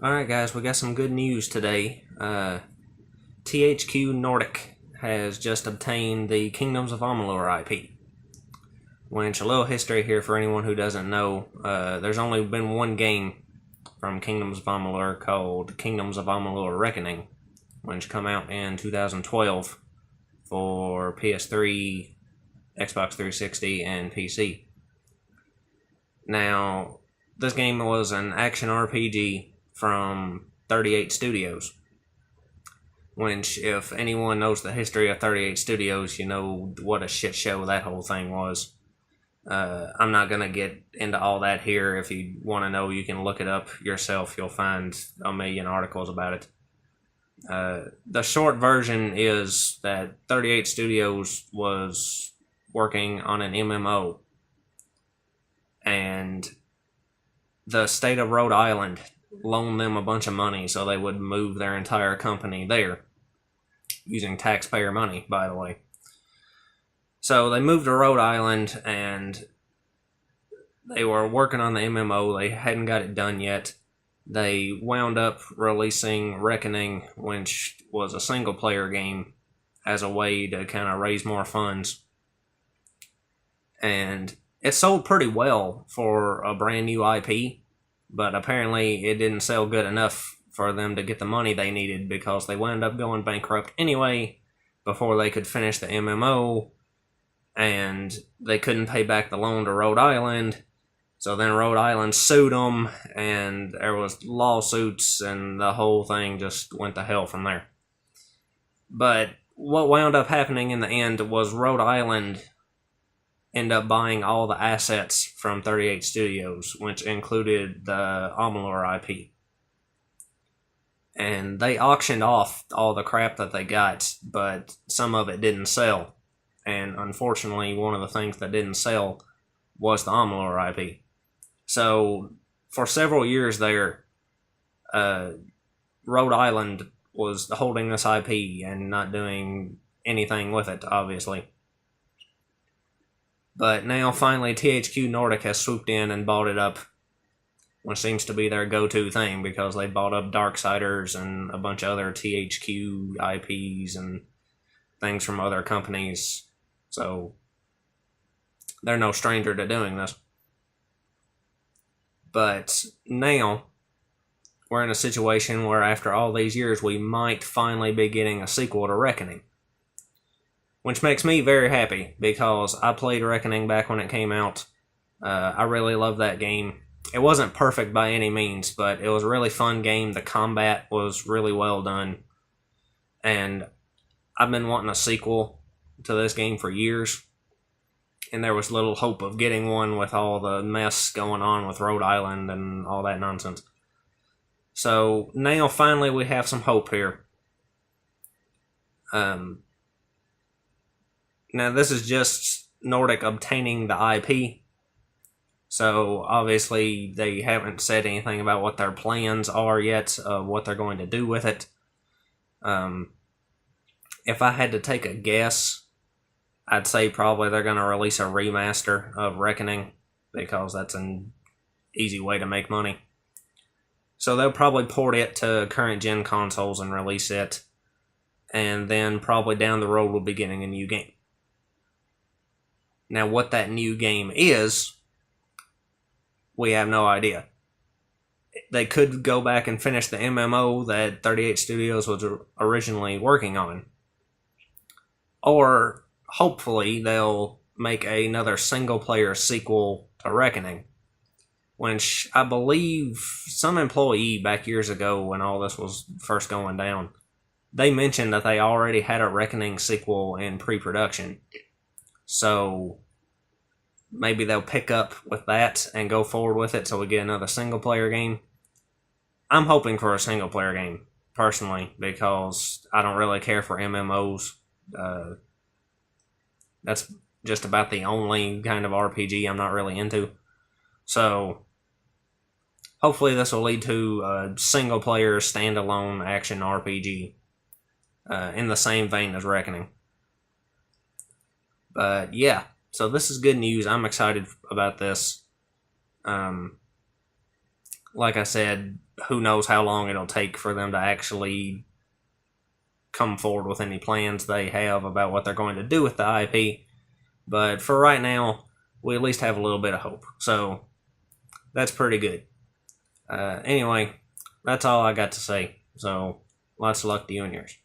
Alright guys, we got some good news today. THQ Nordic has just obtained the Kingdoms of Amalur IP. Which, a little history here for anyone who doesn't know, there's only been one game from Kingdoms of Amalur called Kingdoms of Amalur Reckoning, which come out in 2012 for PS3, Xbox 360, and PC. Now, this game was an action RPG from 38 Studios, which, if anyone knows the history of 38 Studios, you know what a shit show that whole thing was. I'm not going to get into all that here. If you want to know, you can look it up yourself. You'll find a million articles about it. The short version is that 38 Studios was working on an MMO, and the state of Rhode Island loaned them a bunch of money so they would move their entire company there, using taxpayer money, by the way. So they moved to Rhode Island, and they were working on the MMO. They hadn't got it done yet. They wound up releasing Reckoning, which was a single-player game, as a way to kind of raise more funds. And it sold pretty well for a brand new IP, but apparently it didn't sell good enough for them to get the money they needed, because they wound up going bankrupt anyway before they could finish the MMO, and they couldn't pay back the loan to Rhode Island. So then Rhode Island sued them, and there was lawsuits, and the whole thing just went to hell from there. But what wound up happening in the end was Rhode Island ended up buying all the assets from 38 Studios, which included the Amalur IP. And they auctioned off all the crap that they got, but some of it didn't sell. And unfortunately, one of the things that didn't sell was the Amalur IP. So, for several years there, Rhode Island was holding this IP and not doing anything with it, obviously. But now, finally, THQ Nordic has swooped in and bought it up, which seems to be their go-to thing, because they bought up Darksiders and a bunch of other THQ IPs and things from other companies. So, they're no stranger to doing this. But now, we're in a situation where after all these years, we might finally be getting a sequel to Reckoning. Which makes me very happy, because I played Reckoning back when it came out. I really loved that game. It wasn't perfect by any means, but it was a really fun game. The combat was really well done. And I've been wanting a sequel to this game for years, and there was little hope of getting one with all the mess going on with Rhode Island and all that nonsense. So now finally we have some hope here. Now this is just Nordic obtaining the IP, so obviously they haven't said anything about what their plans are yet, what they're going to do with it. If I had to take a guess, I'd say probably they're going to release a remaster of Reckoning, because that's an easy way to make money. So they'll probably port it to current gen consoles and release it, and then probably down the road we'll be getting a new game. Now what that new game is, we have no idea. They could go back and finish the MMO that 38 Studios was originally working on. Or, hopefully, they'll make another single-player sequel to Reckoning. Which, I believe, some employee back years ago, when all this was first going down, they mentioned that they already had a Reckoning sequel in pre-production. So, maybe they'll pick up with that and go forward with it so we get another single-player game. I'm hoping for a single-player game, personally, because I don't really care for MMOs. That's just about the only kind of RPG I'm not really into. So, hopefully this will lead to a single-player, standalone action RPG in the same vein as Reckoning. But yeah, so this is good news. I'm excited about this. Like I said, who knows how long it'll take for them to actually come forward with any plans they have about what they're going to do with the IP. But for right now, we at least have a little bit of hope. So that's pretty good. Anyway, that's all I got to say. So lots of luck to you and yours.